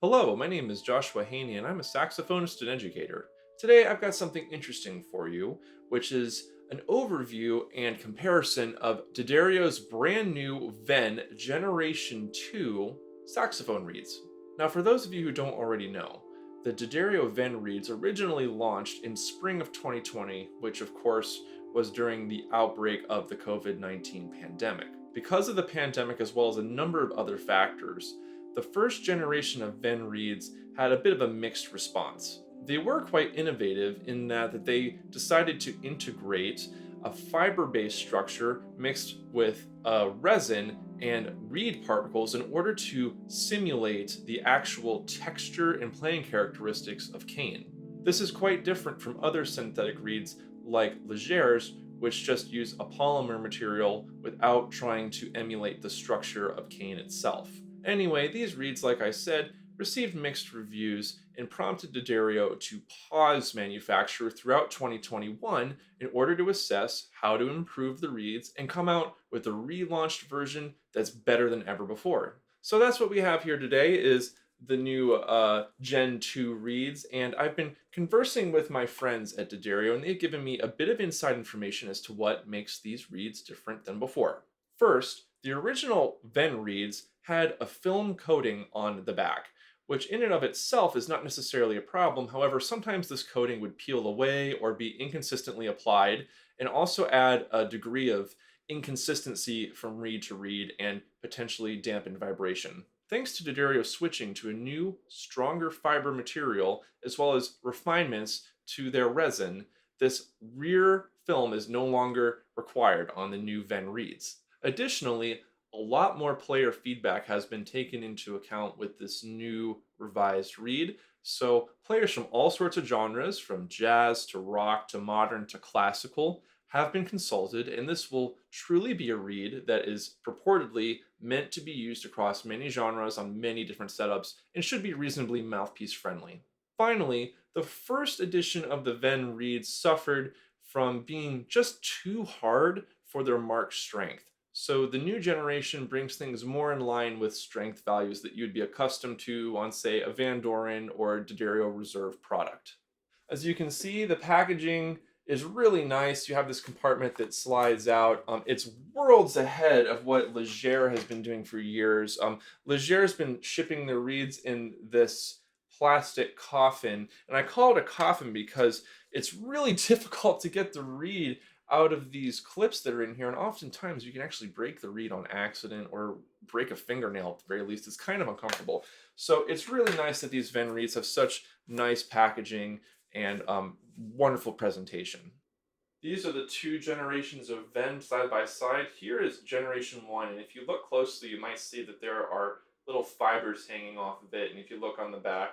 Hello, my name is Joshua Haney and I'm a saxophonist and educator. Today I've got something interesting for you, which is an overview and comparison of D'Addario's brand new Venn Generation 2 saxophone reeds. Now, for those of you who don't already know, the D'Addario Venn reeds originally launched in spring of 2020, which of course was during the outbreak of the COVID-19 pandemic. Because of the pandemic, as well as a number of other factors, the first generation of Venn reeds had a bit of a mixed response. They were quite innovative in that they decided to integrate a fiber-based structure mixed with a resin and reed particles in order to simulate the actual texture and playing characteristics of cane. This is quite different from other synthetic reeds like Legérès, which just use a polymer material without trying to emulate the structure of cane itself. Anyway, these reeds, like I said, received mixed reviews and prompted D'Addario to pause manufacture throughout 2021 in order to assess how to improve the reeds and come out with a relaunched version that's better than ever before. So that's what we have here today is the new Gen 2 reeds, and I've been conversing with my friends at D'Addario, and they've given me a bit of inside information as to what makes these reeds different than before. First, the original Venn reeds had a film coating on the back, which in and of itself is not necessarily a problem. However, sometimes this coating would peel away or be inconsistently applied, and also add a degree of inconsistency from reed to reed and potentially dampen vibration. Thanks to D'Addario switching to a new, stronger fiber material, as well as refinements to their resin, this rear film is no longer required on the new Venn reeds. Additionally, a lot more player feedback has been taken into account with this new revised reed. So players from all sorts of genres, from jazz to rock to modern to classical, have been consulted, and this will truly be a reed that is purportedly meant to be used across many genres on many different setups and should be reasonably mouthpiece friendly. Finally, the first edition of the Venn reeds suffered from being just too hard for their marked strength. So the new generation brings things more in line with strength values that you'd be accustomed to on, say, a Van Doren or D'Addario Reserve product. As you can see, the packaging is really nice. You have this compartment that slides out. It's worlds ahead of what Legérè has been doing for years. Legérè has been shipping their reeds in this plastic coffin, and I call it a coffin because it's really difficult to get the reed out of these clips that are in here, and oftentimes you can actually break the reed on accident or break a fingernail at the very least. It's kind of uncomfortable. So it's really nice that these Venn reeds have such nice packaging and wonderful presentation. These are the two generations of Venn side by side. Here is generation 1, and if you look closely, you might see that there are little fibers hanging off of it, and if you look on the back,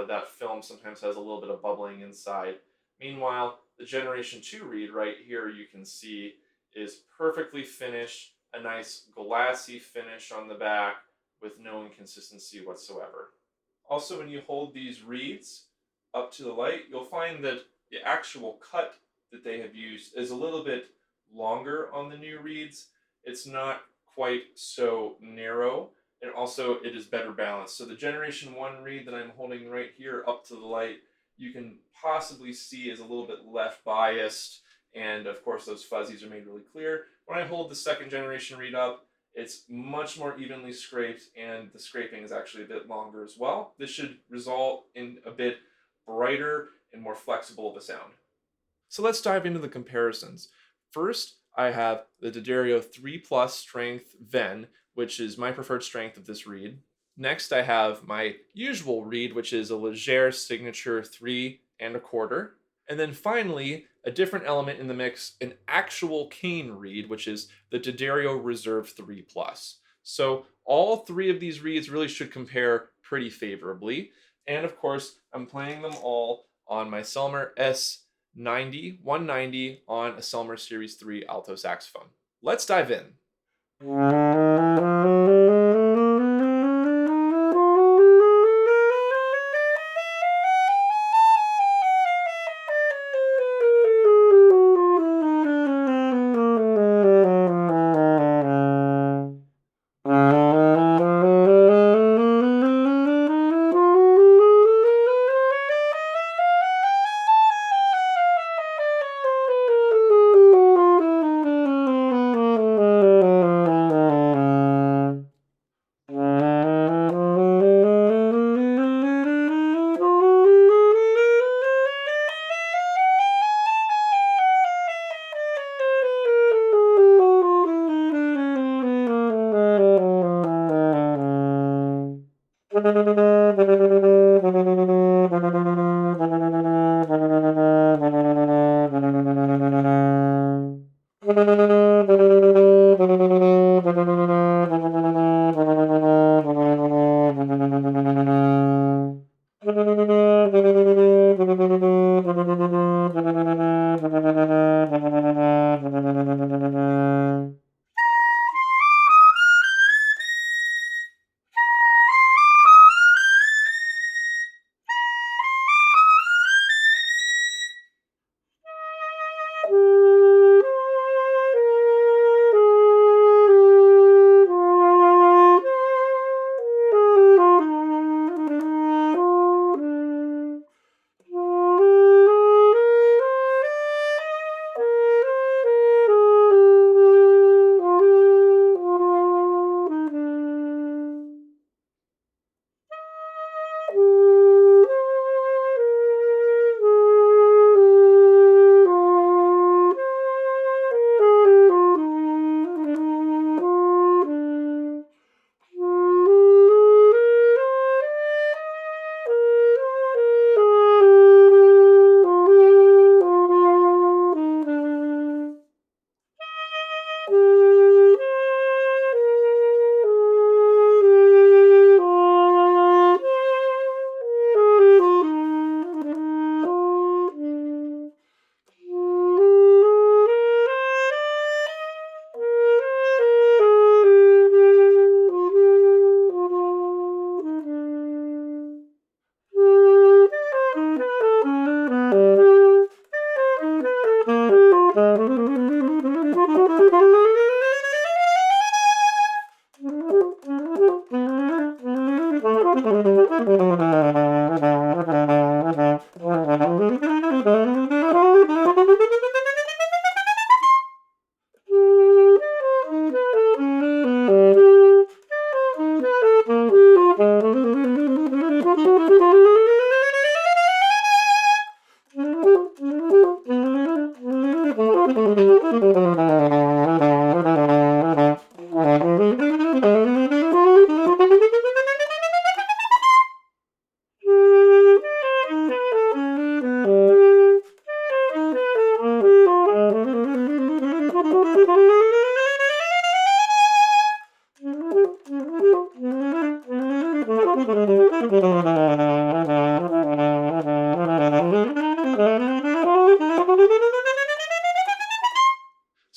that film sometimes has a little bit of bubbling inside. Meanwhile, the generation 2 reed right here you can see is perfectly finished, a nice glassy finish on the back with no inconsistency whatsoever. Also, when you hold these reeds up to the light, you'll find that the actual cut that they have used is a little bit longer on the new reeds. It's not quite so narrow, and also it is better balanced. So the generation 1 reed that I'm holding right here up to the light, you can possibly see is a little bit left biased, and of course those fuzzies are made really clear. When I hold the second generation reed up, it's much more evenly scraped, and the scraping is actually a bit longer as well. This should result in a bit brighter and more flexible of a sound. So let's dive into the comparisons. First, I have the D'Addario 3 Plus strength Venn, which is my preferred strength of this reed. Next, I have my usual reed, which is a Legérè Signature 3 1/4. And then finally, a different element in the mix, an actual cane reed, which is the D'Addario Reserve 3 Plus. So all three of these reeds really should compare pretty favorably. And of course, I'm playing them all on my Selmer S90, 190 on a Selmer Series 3 alto saxophone. Let's dive in.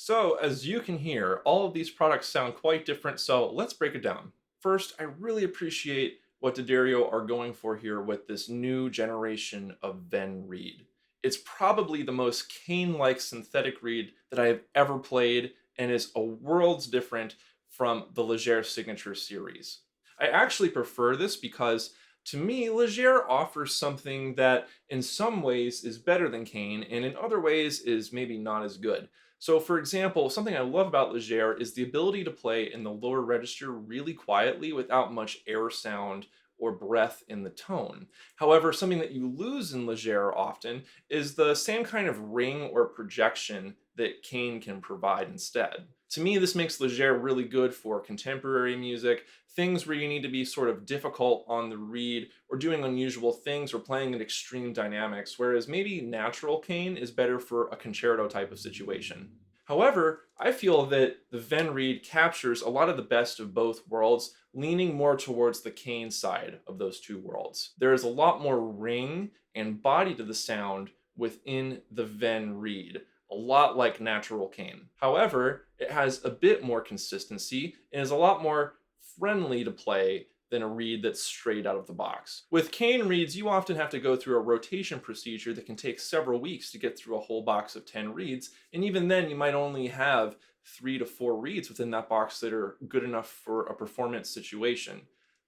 So, as you can hear, all of these products sound quite different, so let's break it down. First, I really appreciate what D'Addario are going for here with this new generation of Venn reed. It's probably the most cane-like synthetic reed that I have ever played and is a worlds different from the Legérè Signature series. I actually prefer this because to me, Legérè offers something that in some ways is better than cane and in other ways is maybe not as good. So, for example, something I love about Legérè is the ability to play in the lower register really quietly without much air sound or breath in the tone. However, something that you lose in Legérè often is the same kind of ring or projection that cane can provide instead. To me, this makes Legérè really good for contemporary music, things where you need to be sort of difficult on the reed or doing unusual things or playing in extreme dynamics, whereas maybe natural cane is better for a concerto type of situation. However, I feel that the Venn reed captures a lot of the best of both worlds, leaning more towards the cane side of those two worlds. There is a lot more ring and body to the sound within the Venn reed, a lot like natural cane. However, it has a bit more consistency and is a lot more friendly to play than a reed that's straight out of the box. With cane reeds, you often have to go through a rotation procedure that can take several weeks to get through a whole box of 10 reeds, and even then you might only have 3 to 4 reeds within that box that are good enough for a performance situation.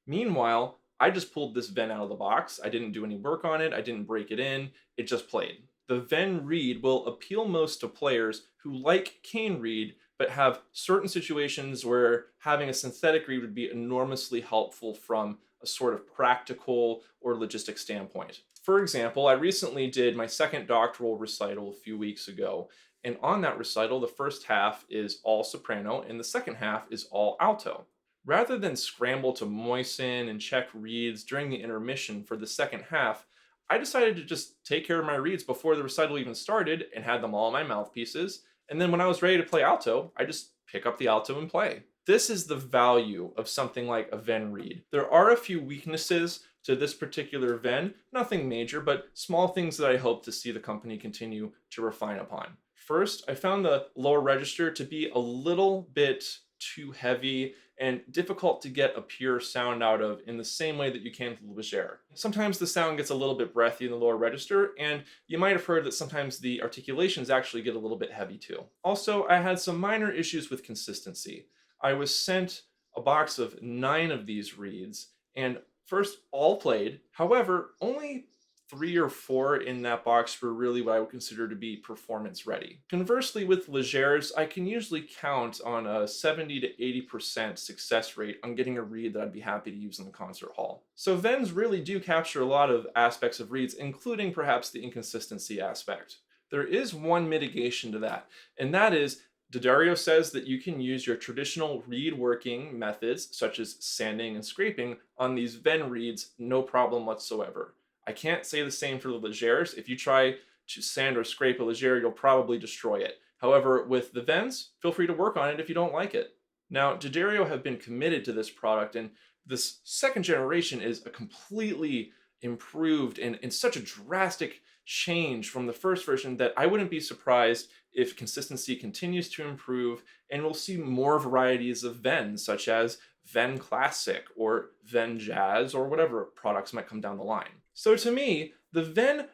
Meanwhile, I just pulled this Venn out of the box. I didn't do any work on it, I didn't break it in, it just played. The Venn reed will appeal most to players who like cane reed but have certain situations where having a synthetic reed would be enormously helpful from a sort of practical or logistic standpoint. For example, I recently did my second doctoral recital a few weeks ago, and on that recital, the first half is all soprano and the second half is all alto. Rather than scramble to moisten and check reeds during the intermission for the second half, I decided to just take care of my reeds before the recital even started and had them all on my mouthpieces. And then when I was ready to play alto, I just pick up the alto and play. This is the value of something like a Venn reed. There are a few weaknesses to this particular Venn, nothing major, but small things that I hope to see the company continue to refine upon. First, I found the lower register to be a little bit too heavy and difficult to get a pure sound out of in the same way that you can with Legérè. Sometimes the sound gets a little bit breathy in the lower register, and you might have heard that sometimes the articulations actually get a little bit heavy too. Also, I had some minor issues with consistency. I was sent a box of 9 of these reeds, and first all played. However, only 3 or 4 in that box were really what I would consider to be performance ready. Conversely, with Legérès, I can usually count on a 70 to 80% success rate on getting a reed that I'd be happy to use in the concert hall. So Venns really do capture a lot of aspects of reeds, including perhaps the inconsistency aspect. There is one mitigation to that, and that is D'Addario says that you can use your traditional reed working methods, such as sanding and scraping, on these Venn reeds, no problem whatsoever. I can't say the same for the Legérès. If you try to sand or scrape a Legérè, you'll probably destroy it. However, with the Venns, feel free to work on it if you don't like it. Now, D'Addario have been committed to this product, and this second generation is a completely improved and in such a drastic change from the first version that I wouldn't be surprised if consistency continues to improve and we'll see more varieties of Venn, such as Venn Classic or Venn Jazz or whatever products might come down the line. So to me, the Venn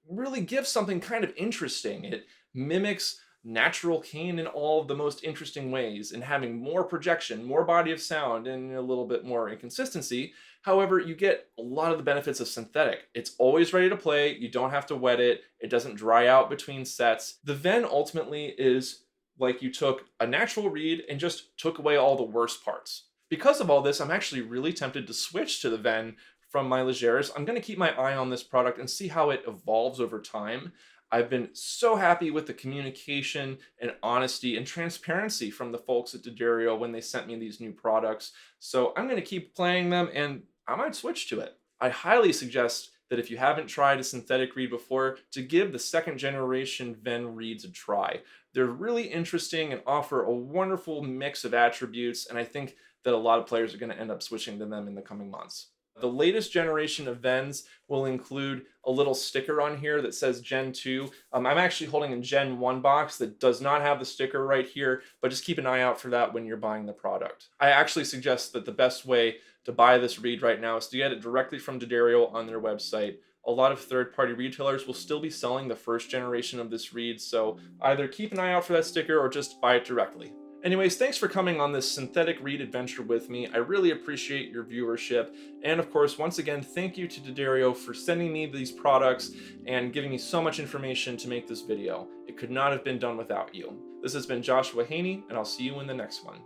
really gives something kind of interesting. It mimics natural cane in all of the most interesting ways and having more projection, more body of sound, and a little bit more inconsistency. However, you get a lot of the benefits of synthetic. It's always ready to play. You don't have to wet it. It doesn't dry out between sets. The Venn ultimately is like you took a natural reed and just took away all the worst parts. Because of all this, I'm actually really tempted to switch to the Venn from my Legérès. I'm going to keep my eye on this product and see how it evolves over time. I've been so happy with the communication and honesty and transparency from the folks at D'Addario when they sent me these new products. So I'm going to keep playing them and I might switch to it. I highly suggest that if you haven't tried a synthetic reed before, to give the second generation Venn reeds a try. They're really interesting and offer a wonderful mix of attributes, and I think that a lot of players are going to end up switching to them in the coming months. The latest generation of Venns will include a little sticker on here that says Gen 2. I'm actually holding a Gen 1 box that does not have the sticker right here, but just keep an eye out for that when you're buying the product. I actually suggest that the best way to buy this reed right now is to get it directly from D'Addario on their website. A lot of third-party retailers will still be selling the first generation of this reed, so either keep an eye out for that sticker or just buy it directly. Anyways, thanks for coming on this synthetic reed adventure with me. I really appreciate your viewership. And of course, once again, thank you to D'Addario for sending me these products and giving me so much information to make this video. It could not have been done without you. This has been Joshua Haney, and I'll see you in the next one.